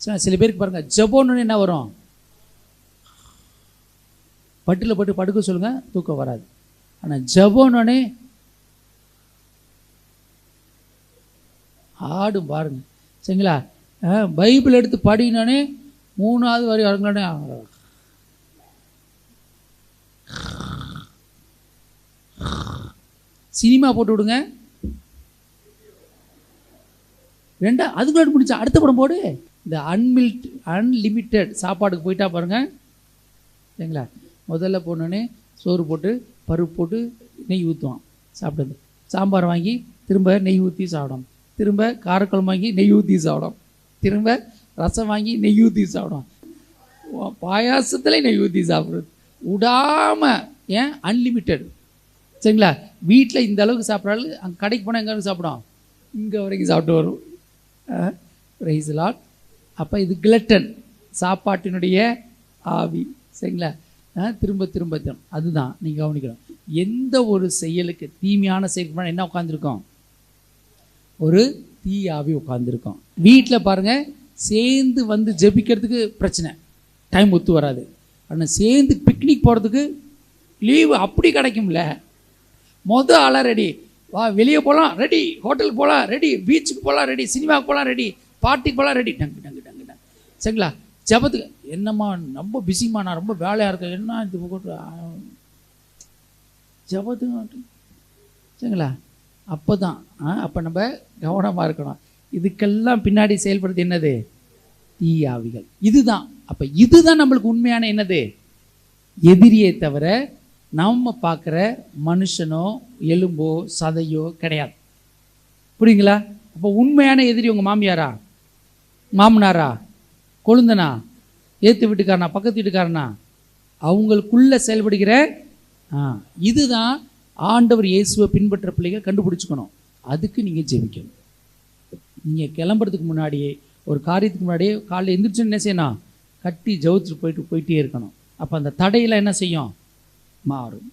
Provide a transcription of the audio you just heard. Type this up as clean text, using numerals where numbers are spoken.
சில பேருக்கு பாருங்கள், ஜெபம்னு என்ன வரும்? பட்டில் போட்டு படுக்க சொல்லுங்கள், தூக்கம் வராது. ஆனால் ஜெபம்னே ஆடும் பாருங்க. சரிங்களா? பைபிள் எடுத்து படினோடனே 3வது வரி வரங்களோடனே சினிமா போட்டு விடுங்க. அதுக்குள்ள முடிச்சா அடுத்த படம் போடு. இந்த அன்லிமிட்டெட் சாப்பாடுக்கு போயிட்டா பாருங்க. சரிங்களா? முதல்ல போனோடனே சோறு போட்டு பருப்பு போட்டு நெய் ஊற்றுவான், சாப்பிடுது. சாம்பார் வாங்கி திரும்ப நெய் ஊற்றி சாப்பிடும், திரும்ப காரக்குழம்பு வாங்கி நெய் ஊற்றி சாப்பிடும், திரும்ப ரசம் வாங்கி நெய் ஊற்றி சாப்பிடும், பாயாசத்துல நெய் ஊற்றி சாப்பிடுறது விடாமல். ஏன்? அன்லிமிட்டெட். சரிங்களா? வீட்டில் இந்த அளவுக்கு சாப்பிட்றாரு, அங்கே கடைக்கு போனால் எங்கே வரைக்கும் சாப்பிடும்? இங்கே வரைக்கும் சாப்பிட்டு வரும். Praise the Lord. அப்போ இது கிளட்டன், சாப்பாட்டினுடைய ஆவி. சரிங்களா? திரும்ப திரும்ப அதுதான் நீங்கள் கவனிக்கணும். எந்த ஒரு செயலுக்கு, தீமையான செயலுக்கு என்ன உட்காந்துருக்கோம்? ஒரு தீ ஆவி உட்காந்துருக்கோம். வீட்டில் பாருங்கள், சேர்ந்து வந்து ஜெபிக்கிறதுக்கு பிரச்சனை, டைம் ஒத்து வராது. ஆனால் சேர்ந்து பிக்னிக் போகிறதுக்கு லீவு அப்படி கிடைக்கும்ல. ஆளா ரெடி, வா வெளியே போகலாம் ரெடி, ஹோட்டலுக்கு போகலாம் ரெடி, பீச்சுக்கு போகலாம் ரெடி, சினிமாவுக்கு போகலாம் ரெடி, பார்ட்டிக்கு போகலாம் ரெடி. டங்கு டங்கு டங்கு டங்கு. சரிங்களா? ஜபத்துக்கு என்னம்மா ரொம்ப பிஸிம்மா, நான் ரொம்ப வேலையாக இருக்கேன், என்ன இது போட்டு ஜபத்துக்கு. சரிங்களா? அப்போ தான் அப்போ நம்ம கவனமாக இருக்கணும். இதுக்கெல்லாம் பின்னாடி செயல்படுறது என்னது? தீயாவிகள். இதுதான். அப்போ இதுதான் நம்மளுக்கு உண்மையான என்னது? எதிரியை தவிர நம்ம பார்க்குற மனுஷனோ எலும்போ சதையோ கிடையாது. புரியுங்களா? அப்போ உண்மையான எதிரி உங்கள் மாமியாரா, மாமனாரா, கொழுந்தனா, ஏற்று வீட்டுக்காரனா, பக்கத்து வீட்டுக்காரனா, அவங்களுக்குள்ள செயல்படுகிற இதுதான் ஆண்டவர் இயேசுவை பின்பற்ற பிள்ளைகள் கண்டுபிடிச்சிக்கணும். அதுக்கு நீங்கள் ஜெபிக்கணும். நீங்கள் கிளம்புறதுக்கு முன்னாடியே, ஒரு காரியத்துக்கு முன்னாடியே காலையில் எந்திரிச்சு என்ன செய்யணும்? கட்டி ஜெபிச்சுட்டு போயிட்டே இருக்கணும். அப்போ அந்த தடையெல்லாம் என்ன செய்யும்? மாறும்.